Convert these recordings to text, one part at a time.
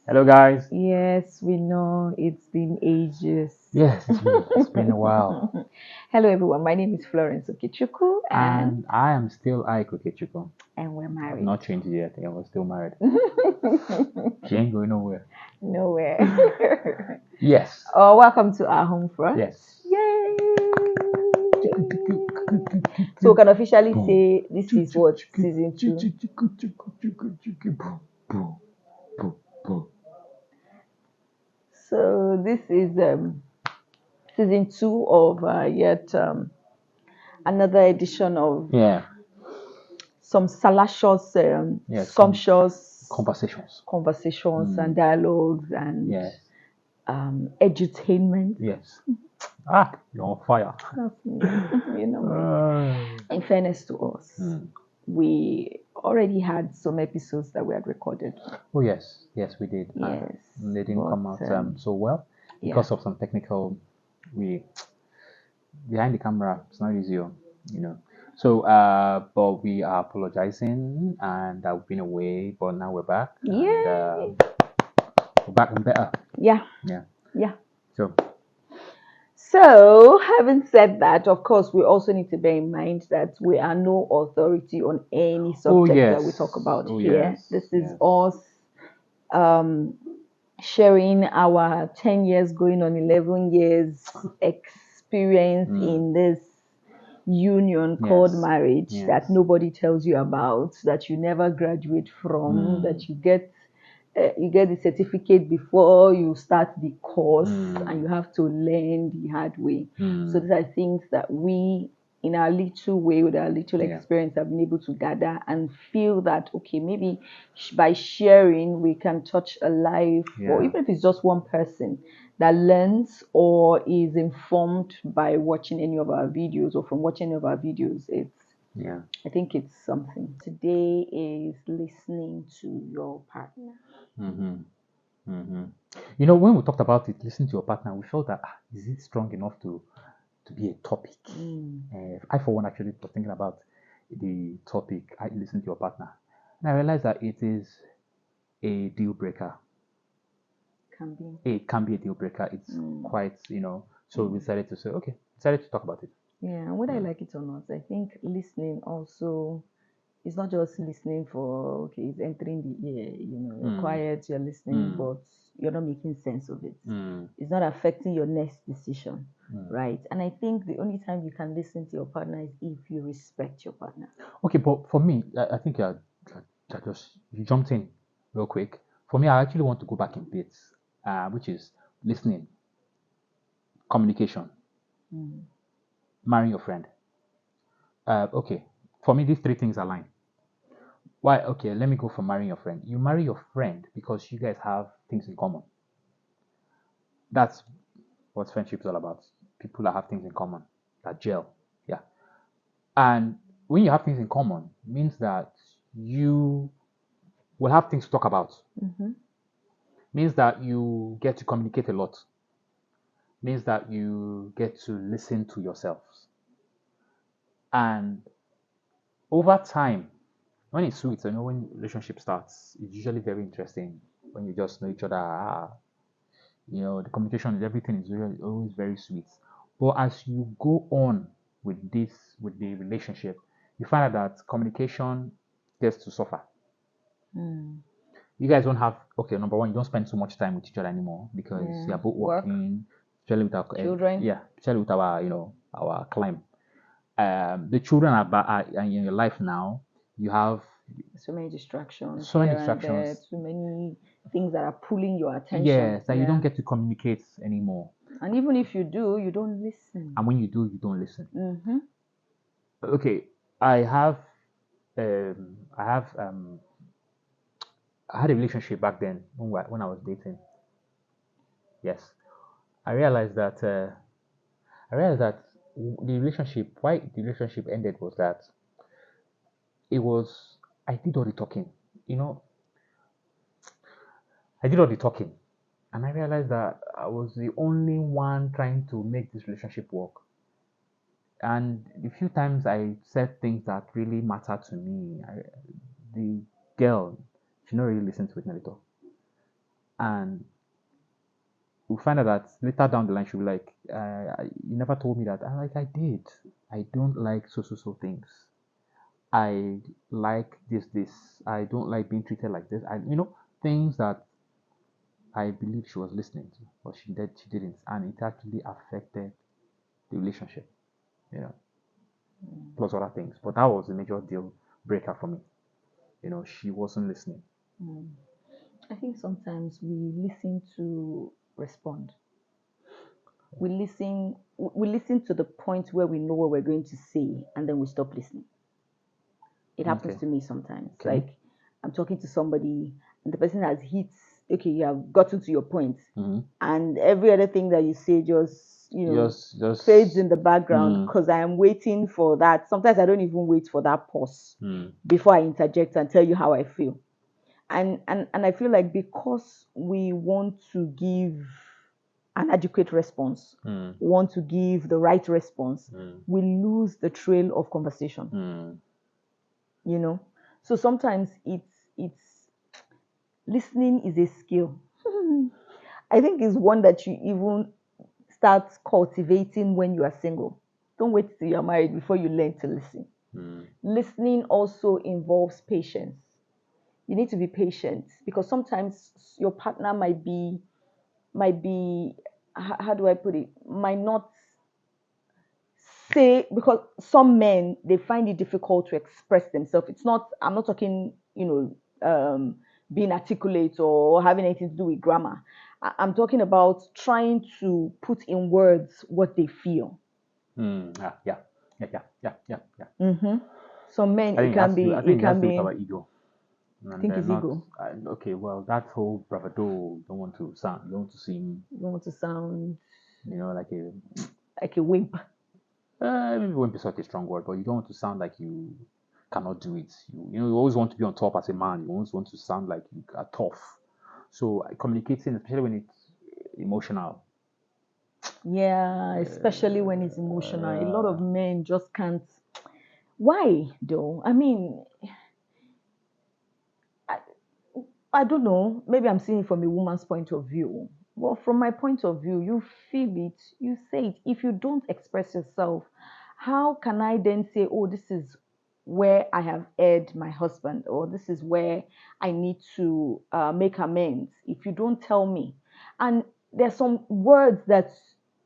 Hello, guys. Yes, we know it's been ages. Yes, it's been a while, Hello, everyone. My name is Florence Okichuku, and and I am still Iyke Chico. we're I've married. not changed yet. I think I'm still married. She ain't going nowhere. Nowhere. Yes, Oh, welcome to our home front. yes. Yay! So we can officially Boom. say this is what season 2. Boom, boom, boom, boom. So this is season 2 of yet another edition of Yeah, some salacious, yeah. Some sumptuous conversations. conversations and dialogues and Yes, edutainment. yes. Ah, you're on fire. That's me. You know me. Uh, In fairness to us, hmm. we already had some episodes that we had recorded. Oh yes, yes, we did, and Yes, they didn't but come out so well yeah, because of some technical. We behind the camera, it's not easy, you know. So, but we are apologizing, and we've been away, but now we're back, and yay, we're back and better. yeah, Yeah. yeah. So, So, having said that, of course, we also need to bear in mind that we are no authority on any oh subject that we talk yes, about oh here. This yes, is yes. us um, sharing our 10 years, going on 11 years experience Mm, in this union called yes, marriage that yes. nobody tells you about, that you never graduate from, Mm, that you get the certificate before you start the course, and mm, you have to learn the hard way. So mm, these are things that we, in our little way, with our little yeah, experience, have been able to gather and feel that okay, maybe by sharing we can touch a life, or yeah, even if it's just one person that learns or is informed by watching any of our videos or from watching any of our videos. yeah. I think it's something. Today is listening to your partner. Mm-hmm. Mm-hmm. You know, when we talked about it, listen to your partner, we felt that is it strong enough to be a topic? Mm, I, for one, actually was thinking about the topic. I listen to your partner, and I realized that it is a deal breaker. can be. It can be a deal breaker. It's Mm, quite, So we mm. decided to say, okay, decided to talk about it. Yeah, and whether I Yeah. like it or not, I think listening also, it's not just listening for okay, it's entering the ear, you're Mm, quiet, you're listening, mm, but you're not making sense of it. mm, It's not affecting your next decision, mm. right? And I think the only time you can listen to your partner is if you respect your partner. Okay, but for me, I think you jumped in real quick. For me, I actually want to go back in bits, which is listening, communication, Mm. marrying your friend. Okay, for me, these three things align. Why? Okay, let me go for marrying your friend. You marry your friend because you guys have things in common. That's what friendship is all about. People that have things in common, that gel. Yeah. And when you have things in common, means that you will have things to talk about. Mm-hmm. Means that you get to communicate a lot. Means that you get to listen to yourselves. And over time, when it's sweet, when relationship starts, it's usually very interesting when you just know each other. The communication and everything is really, always very sweet. But as you go on with the relationship, you find out that communication gets to suffer. Mm. You guys don't have, okay, number one, you don't spend so much time with each other anymore because Yeah. you're both Work, working, especially with our children. yeah, especially with our our climb. The children are in your life now. You have So many distractions so many here and there, distractions. too many things that are pulling your attention. Yes, that you don't Yeah. get to communicate anymore. And even if you do, you don't And listen. when you do, you don't listen. Mm-hmm. Okay, I have I have I had a relationship back then when I was dating. Yes, I realized that I realized that the relationship why the relationship ended was that it was I did all the talking. You know, I did all the talking, and I realized that I was the only one trying to make this relationship work. And the few times I said things that really matter to me, the girl, she not really listened to it, Nelito. And we'll find out that later down the line she'll be like, you never told me that. I'm like, I did. I don't like so things. I like this. I don't like being treated like this. Things that I believe she was listening to, but she didn't, and it actually affected the relationship. You know, plus other things. But that was a major deal breaker for me. She wasn't listening. Mm. I think sometimes we listen to respond. We listen to the point where we know what we're going to say, and then we stop listening. It happens Okay. to me sometimes. Okay. Like I'm talking to somebody, and the person has hit. Okay, you have gotten to your point, Mm-hmm. and every other thing that you say just Just. fades in the background Mm, because I am waiting for that. Sometimes I don't even wait for that pause mm, before I interject and tell you how I feel. And I feel like because we want to give an adequate response, mm, want to give the right response, mm, we lose the trail of conversation. mm, You know, so sometimes it's listening is a skill. I think it's one that you even start cultivating when you are single. Don't wait till you're married before you learn to listen. mm, Listening also involves patience. You need to be patient because sometimes your partner might be how do I put it, might not say, because some men they find it difficult to express themselves. It's not, I'm not talking, being articulate or having anything to do with grammar. I'm talking about trying to put in words what they feel. yeah. Yeah. Yeah. Yeah. Yeah. Yeah. Mm-hmm. Some men I it think it can has to do. be I it think it has can to do with be our ego, I and think it's not. ego. Okay, well, that whole bravado. You don't want to sound. You don't want to seem. You don't want to sound Like a. like a wimp. Maybe won't be such a strong word, but you don't want to sound like you cannot do it. You always want to be on top as a man. You always want to sound like you are tough. So communicating, especially when it's emotional. Yeah, especially when it's emotional. A lot Uh, of men just can't. Why though? I mean, I, I don't know. Maybe I'm seeing it from a woman's point of view. Well, from my point of view, you feel it, you say it. If you don't express yourself, how can I then say, oh, this is where I have erred my husband, or this is where I need to make amends if you don't tell me? And there's some words that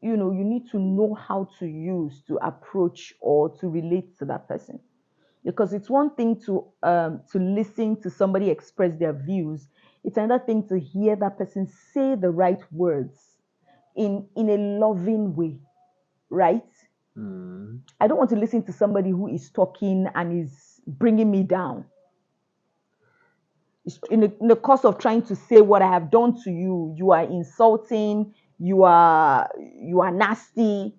you need to know how to use to approach or to relate to that person, because it's one thing to listen to somebody express their views. It's another thing to hear that person say the right words in a loving way, right? mm, I don't want to listen to somebody who is talking and is bringing me down. In the course of trying to say what I have done to you, you are insulting, you are nasty.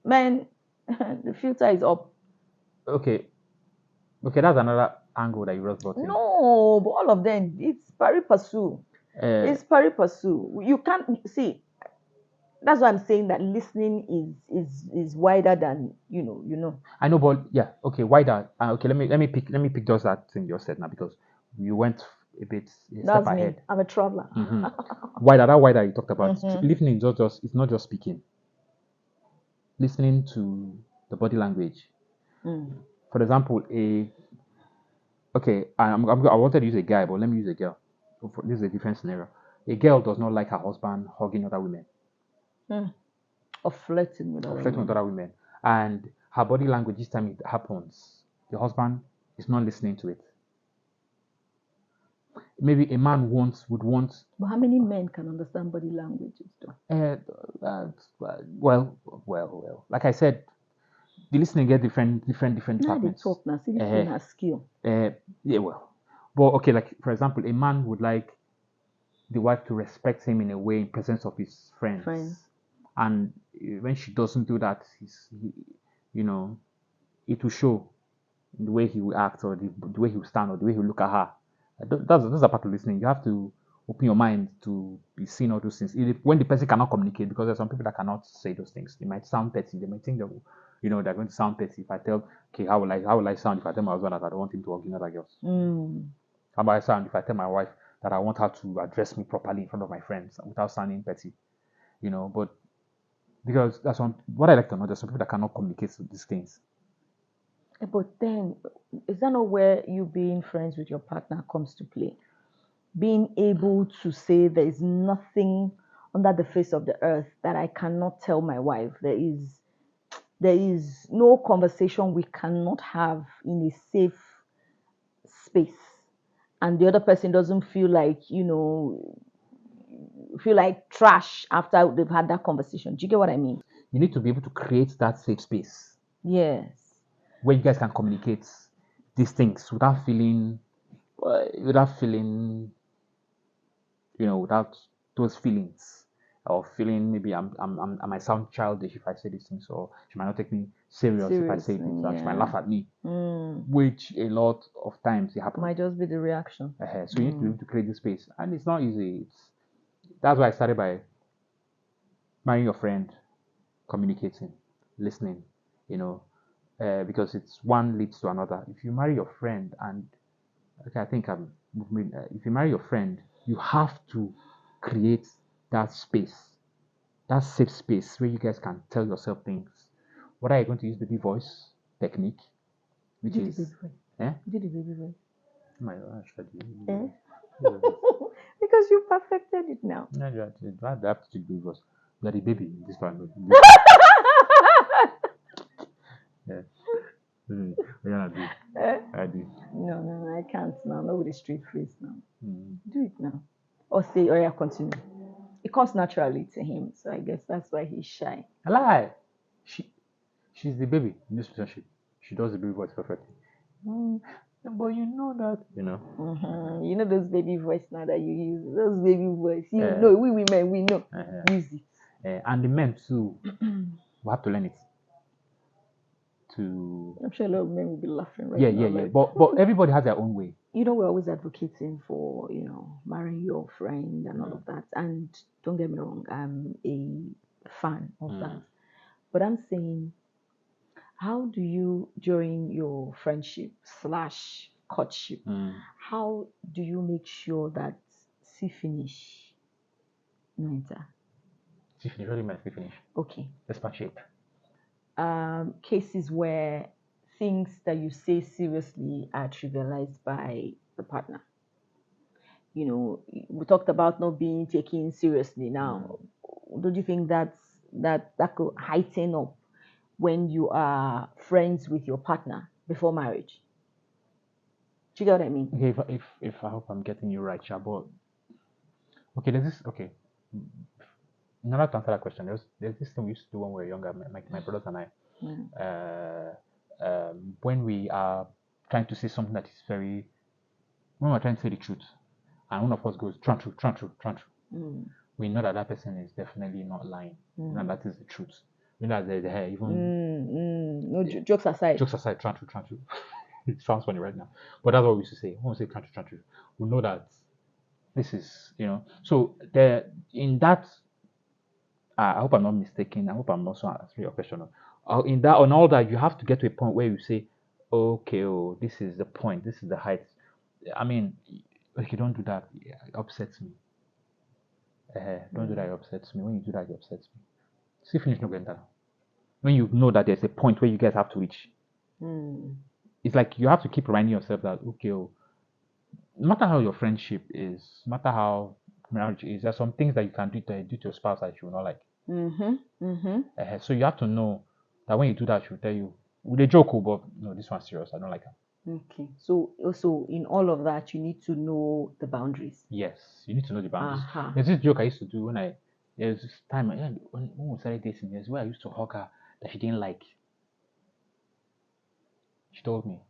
Man, the filter is up. okay. Okay, that's another angle that you just brought in. No, but all of them, it's pari passu. Uh, It's pari passu. You can't see. That's why I'm saying that listening is wider than I know, but yeah, okay. Why that? Okay, let me pick just that thing you said now because you went a step That's me. ahead. I'm a traveler. Mm-hmm. Why that you talked about Mm-hmm. listening is just it's not just speaking. Listening to the body language. Mm. For example, I wanted to use a guy, but let me use a girl. This is a different scenario. A girl does not like her husband hugging other women Mm. Of flirting with or other flirting with women. other women, and her body language each time it happens, the husband is not listening to it. Maybe a man would want. But how many men can understand body languages though? Uh, well. Like I said, the listening get different Now they departments. talk now. See, this Uh, thing has skill. yeah, well, but okay, like for example, a man would like the wife to respect him in a way in presence of his Friends. friends, and when she doesn't do that, you know, it will show in the way he will act or the way he will stand or the way he will look at her. That's a part of listening. You have to open your mind to be seeing all those things. When the person cannot communicate, because there's some people that cannot say those things. They might sound petty. They might think that they're going to sound petty. If I tell, okay, how will I sound if I tell my husband that I don't want him to hug other girls? Mm. How about I sound if I tell my wife that I want her to address me properly in front of my friends without sounding petty, but because that's what I like to know. There's some people that cannot communicate these things. But then, is that not where you being friends with your partner comes to play? Being able to say there is nothing under the face of the earth that I cannot tell my wife. There is no conversation we cannot have in a safe space, and the other person doesn't feel like trash after they've had that conversation. Do you get what I mean? You need to be able to create that safe space Yes. where you guys can communicate these things without feeling, without those feelings or feeling maybe I might sound childish if I say these things, or she might not take me serious if I say Seriously, this, or she might yeah. laugh at me, Mm. which a lot of times it happens. Might just be the reaction. So you need to be able to create this space, and it's not easy. That's why I started by marrying your friend, communicating, listening, because it's one leads to another. If you marry your friend, and okay, I think if you marry your friend, you have to create that space, that safe space where you guys can tell yourself things. What are you going to use baby voice technique, which Do the is baby voice. eh? Do the baby voice. Oh my gosh, I do. Eh? Yeah. Because you perfected it now. No, you have to do baby voice. You are the baby in this family. Yeah. We're gonna do. Eh? I do. No, I can't now. Not with a straight face now. Mm. Do it now. Or yeah, continue. It comes naturally to him, so I guess that's why he's shy. I lie. She's the baby in this relationship. She does the baby voice perfectly. But you know that. Mm-hmm. You know those baby voice now that you use. Those baby voice. You Uh, know, we women, we know. uh, Use it. and the men too. We have to learn it. To I'm sure a lot of men will be laughing right yeah, now. yeah. Like, But everybody has their own way. we're always advocating for, marrying your friend and all of that. And don't get me wrong, I'm a fan of that. But I'm saying, how do you, during your friendship / courtship, how do you make sure that see finish no enter? See finish. What do you mean see finish? Okay. Expatiate. Cases where things that you say seriously are trivialized by the partner. We talked about not being taken seriously. Now, don't you think that could heighten up when you are friends with your partner before marriage? Do you get what I mean? Okay, if I hope I'm getting you right, Sha, but okay, there's this. Okay, in order to answer that question, there's this thing we used to do when we were younger, my brothers and I. When we are trying to say something that is when we're trying to say the truth, and one of us goes, "Tran true, tran true, tran true," we know that person is definitely not lying. And that is the truth. We know that there's even No, jokes aside. jokes aside, tran true, tran true. It sounds funny right now, but that's what we used to say. When we say tran true, tran true, we know that this is, So there, in that, I hope I'm not mistaken. I hope I'm also answering your question. In that, on all that, you have to get to a point where you say, okay, this is the point. This is the height. I mean, if you don't do that, it upsets me. Don't do that, it upsets me. When you do that, it upsets me. See, finish no going down. When you know that there's a point where you guys have to reach, it's like you have to keep reminding yourself that, okay, no matter how your friendship is, no matter how marriage is, there's some things that you can do to your spouse that you will not like. So you have to know that when you do that, she'll tell you with a joke, but no, this one's serious. I don't like her. Okay. So also in all of that, you need to know the boundaries. Yes, you need to know the boundaries. There's this joke I used to do there's this time when we started dating. There's where I used to hug her that she didn't like. She told me.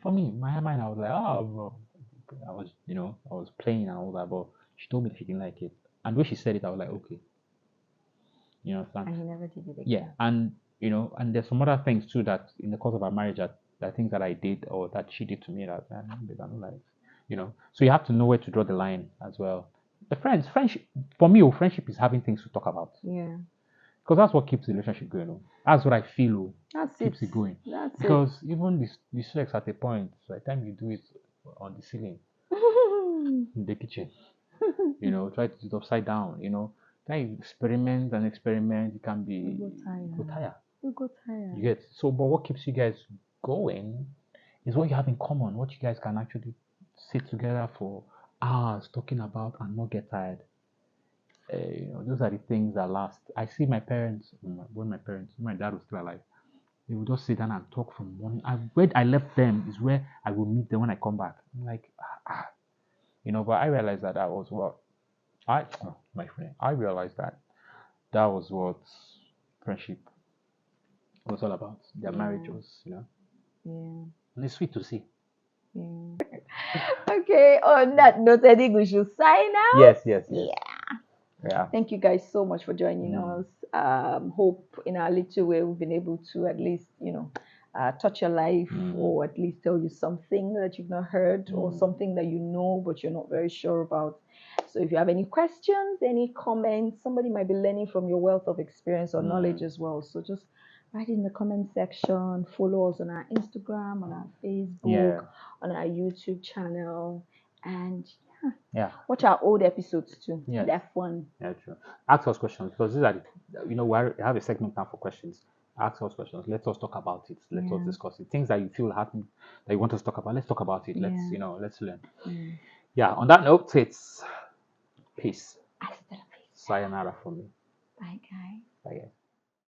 For me, my mind, I was like, oh, bro. I was playing and all that, but she told me that she didn't like it. And when she said it, I was like, okay. You understand? And he never did it again. Yeah, and and there's some other things too that in the course of our marriage that things that I did or that she did to me that I don't like. So you have to know where to draw the line as well. The friendship for me, friendship is having things to talk about. Yeah. Because that's what keeps the relationship going. That's what I feel. That's Keeps it going. That's because even the sex at a point, by the time you do it on the ceiling, in the kitchen. Try to do it upside down. Then you experiment and experiment. You can be You go tired. You go You tired. get so, but what keeps you guys going is what you have in common, what you guys can actually sit together for hours talking about and not get tired. Those are the things that last. I see my parents, when my dad was still alive, they would just sit down and talk from morning. Where I left them is where I will meet them when I come back. I'm like, but I realized that was what my friend, I realized that was what friendship was all about. Their marriage Yeah. was, Yeah. and it's sweet to see. Yeah. Okay, on that note, I think we should sign out. Yes. Yeah. Yeah. Thank you guys so much for joining Mm. us. Hope in our little way we've been able to at least, touch your life Mm. or at least tell you something that you've not heard or Mm. something that you know but you're not very sure about. So if you have any questions, any comments, somebody might be learning from your wealth of experience or knowledge Mm. as well. So just write in the comment section, follow us on our Instagram, on our Facebook, Yeah. on our YouTube channel, and Yeah. watch our old episodes too. Yes. They're fun. Yeah, true. Ask us questions because these are we have a segment now for questions. Ask us questions. Let us talk about it. Let us Yeah. discuss it. Things that you feel happen that you want us to talk about. Let's talk about it. Let's Yeah. let's learn. Yeah. Yeah. On that note, it's peace. Hasta la vista. Sayonara for me. Bye, guys. Bye. Guys.